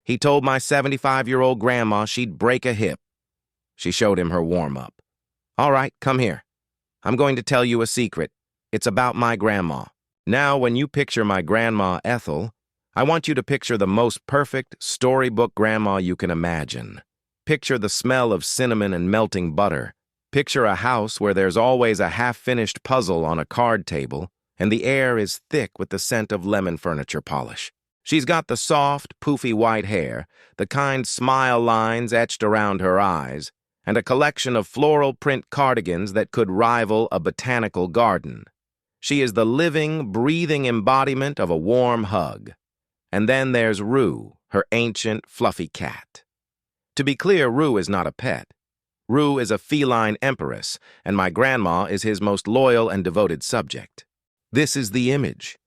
He told my 75-year-old grandma she'd break a hip. She showed him her warm-up. All right, come here. I'm going to tell you a secret. It's about my grandma. Now, when you picture my grandma Ethel, I want you to picture the most perfect storybook grandma you can imagine. Picture the smell of cinnamon and melting butter. Picture a house where there's always a half-finished puzzle on a card table, and the air is thick with the scent of lemon furniture polish. She's got the soft, poofy white hair, the kind smile lines etched around her eyes, and a collection of floral print cardigans that could rival a botanical garden. She is the living, breathing embodiment of a warm hug. And then there's Rue, her ancient, fluffy cat. To be clear, Rue is not a pet. Rue is a feline empress, and my grandma is his most loyal and devoted subject. This is the image.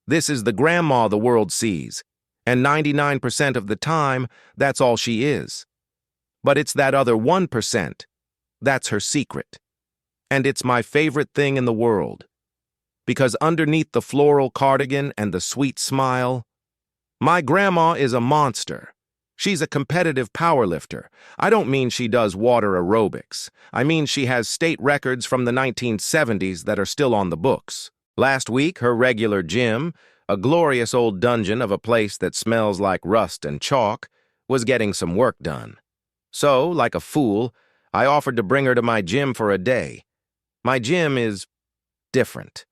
This is the grandma the world sees, and 99% of the time, that's all she is. But it's that other 1%. That's her secret. And it's my favorite thing in the world. Because underneath the floral cardigan and the sweet smile, my grandma is a monster. She's a competitive powerlifter. I don't mean she does water aerobics. I mean she has state records from the 1970s that are still on the books. Last week, her regular gym, a glorious old dungeon of a place that smells like rust and chalk, was getting some work done. So, like a fool, I offered to bring her to my gym for a day. My gym is different.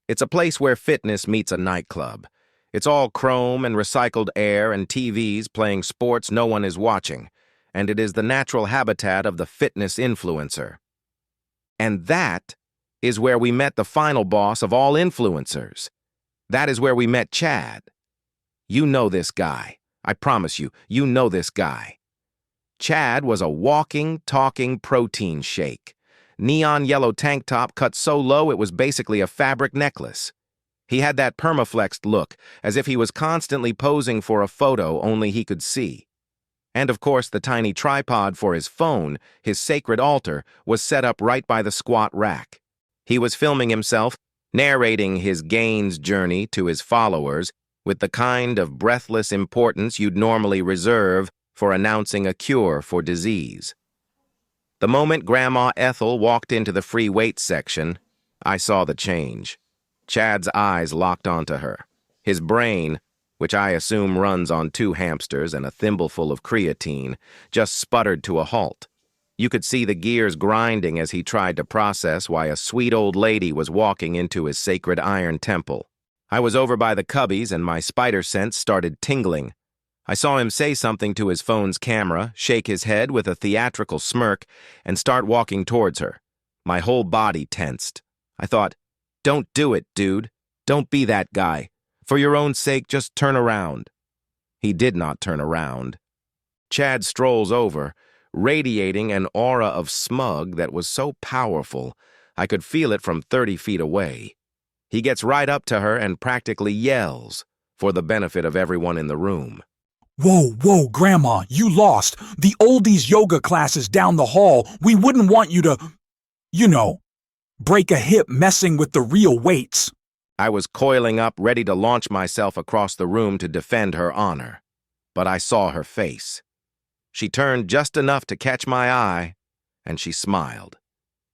It's a place where fitness meets a nightclub. It's all chrome and recycled air and TVs playing sports no one is watching, and it is the natural habitat of the fitness influencer. And that is where we met the final boss of all influencers. That is where we met Chad. You know this guy. I promise you, you know this guy. Chad was a walking, talking protein shake. Neon yellow tank top cut so low it was basically a fabric necklace. He had that permaflexed look, as if he was constantly posing for a photo only he could see. And of course, the tiny tripod for his phone, his sacred altar, was set up right by the squat rack. He was filming himself, narrating his gains journey to his followers with the kind of breathless importance you'd normally reserve for announcing a cure for disease. The moment Grandma Ethel walked into the free weights section, I saw the change. Chad's eyes locked onto her. His brain, which I assume runs on 2 hamsters and a thimbleful of creatine, just sputtered to a halt. You could see the gears grinding as he tried to process why a sweet old lady was walking into his sacred iron temple. I was over by the cubbies and my spider sense started tingling. I saw him say something to his phone's camera, shake his head with a theatrical smirk, and start walking towards her. My whole body tensed. I thought, don't do it, dude. Don't be that guy. For your own sake, just turn around. He did not turn around. Chad strolls over, radiating an aura of smug that was so powerful I could feel it from 30 feet away. He gets right up to her and practically yells, for the benefit of everyone in the room. Whoa, Grandma, you lost. The oldies yoga class is down the hall. We wouldn't want you to, break a hip messing with the real weights. I was coiling up, ready to launch myself across the room to defend her honor. But I saw her face. She turned just enough to catch my eye, and she smiled.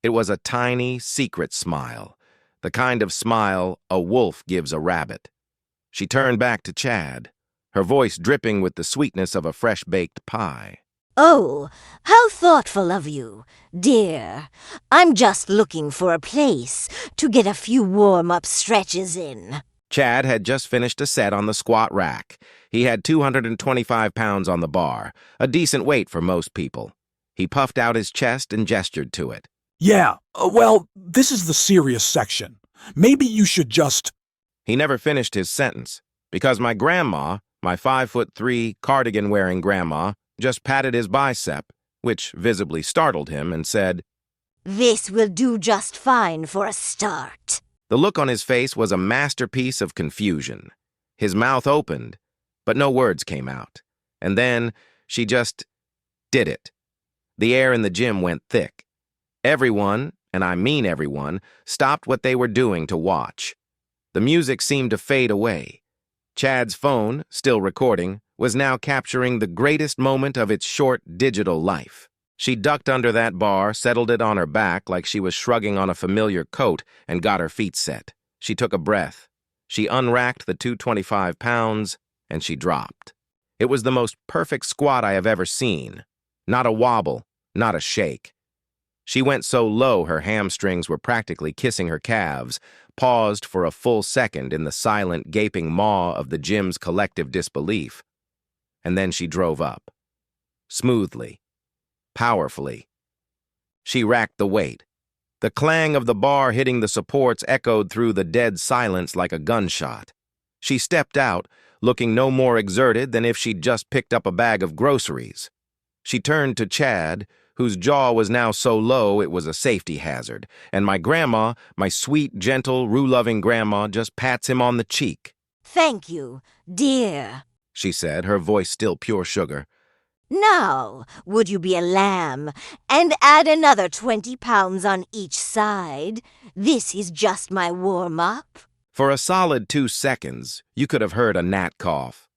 It was a tiny, secret smile, the kind of smile a wolf gives a rabbit. She turned back to Chad, her voice dripping with the sweetness of a fresh-baked pie. Oh, how thoughtful of you, dear. I'm just looking for a place to get a few warm-up stretches in. Chad had just finished a set on the squat rack. He had 225 pounds on the bar, a decent weight for most people. He puffed out his chest and gestured to it. Yeah, well, this is the serious section. Maybe you should just... He never finished his sentence, because my grandma, my 5'3" cardigan-wearing grandma, just patted his bicep, which visibly startled him, and said, This will do just fine for a start. The look on his face was a masterpiece of confusion. His mouth opened, but no words came out. And then she just did it. The air in the gym went thick. Everyone, and I mean everyone, stopped what they were doing to watch. The music seemed to fade away. Chad's phone, still recording, was now capturing the greatest moment of its short digital life. She ducked under that bar, settled it on her back like she was shrugging on a familiar coat, and got her feet set. She took a breath. She unracked the 225 pounds, and she dropped. It was the most perfect squat I have ever seen. Not a wobble, not a shake. She went so low her hamstrings were practically kissing her calves, paused for a full second in the silent, gaping maw of the gym's collective disbelief. And then she drove up. Smoothly. Powerfully. She racked the weight. The clang of the bar hitting the supports echoed through the dead silence like a gunshot. She stepped out, looking no more exerted than if she'd just picked up a bag of groceries. She turned to Chad, whose jaw was now so low it was a safety hazard, and my grandma, my sweet, gentle, rue-loving grandma, just pats him on the cheek. Thank you, dear, she said, her voice still pure sugar. Now, would you be a lamb and add another 20 pounds on each side? This is just my warm-up. For a solid 2 seconds, you could have heard a gnat cough.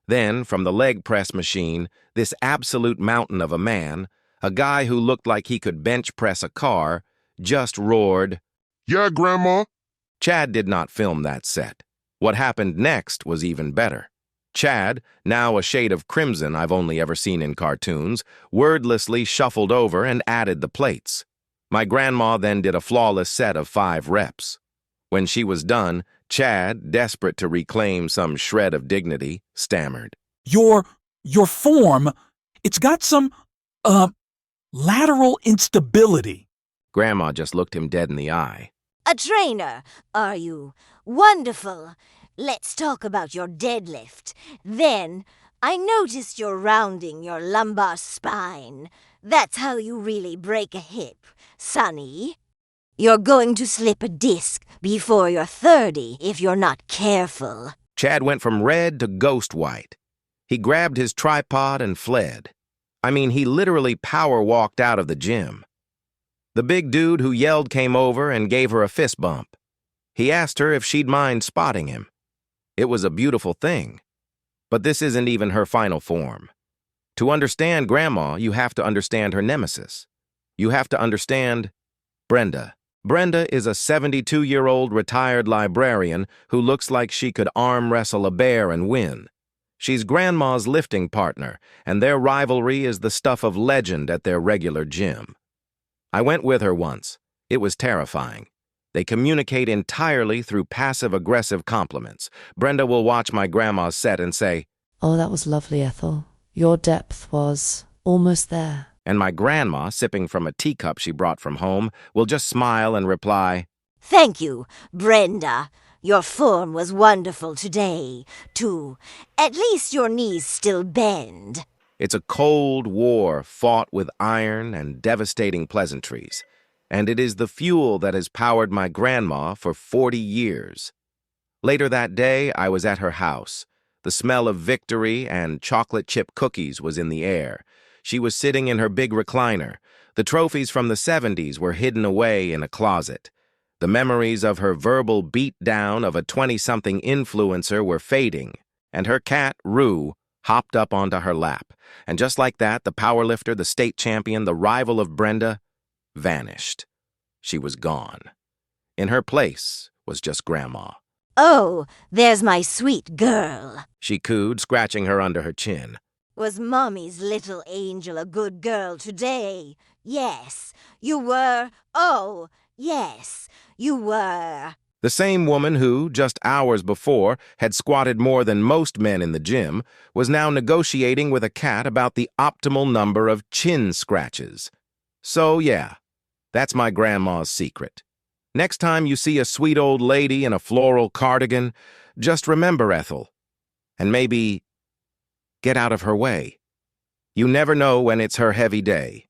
Then, from the leg press machine, this absolute mountain of a man, a guy who looked like he could bench press a car, just roared, "Yeah, Grandma." Chad did not film that set. What happened next was even better. Chad, now a shade of crimson I've only ever seen in cartoons, wordlessly shuffled over and added the plates. My grandma then did a flawless set of 5 reps. When she was done, Chad, desperate to reclaim some shred of dignity, stammered. Your form, it's got some, lateral instability." Grandma just looked him dead in the eye. A trainer, are you? Wonderful. Let's talk about your deadlift. Then, I noticed you're rounding your lumbar spine. That's how you really break a hip, Sonny. You're going to slip a disc before you're 30 if you're not careful. Chad went from red to ghost white. He grabbed his tripod and fled. I mean, he literally power walked out of the gym. The big dude who yelled came over and gave her a fist bump. He asked her if she'd mind spotting him. It was a beautiful thing. But this isn't even her final form. To understand Grandma, you have to understand her nemesis. You have to understand Brenda. Brenda is a 72-year-old retired librarian who looks like she could arm wrestle a bear and win. She's Grandma's lifting partner, and their rivalry is the stuff of legend at their regular gym. I went with her once. It was terrifying. They communicate entirely through passive-aggressive compliments. Brenda will watch my grandma's set and say, "Oh, that was lovely, Ethel. Your depth was almost there." And my grandma, sipping from a teacup she brought from home, will just smile and reply, Thank you, Brenda. Your form was wonderful today, too. At least your knees still bend. It's a cold war fought with iron and devastating pleasantries, and it is the fuel that has powered my grandma for 40 years. Later that day, I was at her house. The smell of victory and chocolate chip cookies was in the air. She was sitting in her big recliner. The trophies from the 70s were hidden away in a closet. The memories of her verbal beatdown of a 20-something influencer were fading, and her cat, Rue, hopped up onto her lap. And just like that, the powerlifter, the state champion, the rival of Brenda, vanished. She was gone. In her place was just Grandma. Oh, there's my sweet girl. She cooed, scratching her under her chin. Was Mommy's little angel a good girl today? Yes, you were. Oh, yes, you were. The same woman who, just hours before, had squatted more than most men in the gym, was now negotiating with a cat about the optimal number of chin scratches. So, yeah, that's my grandma's secret. Next time you see a sweet old lady in a floral cardigan, just remember Ethel. And maybe get out of her way. You never know when it's her heavy day.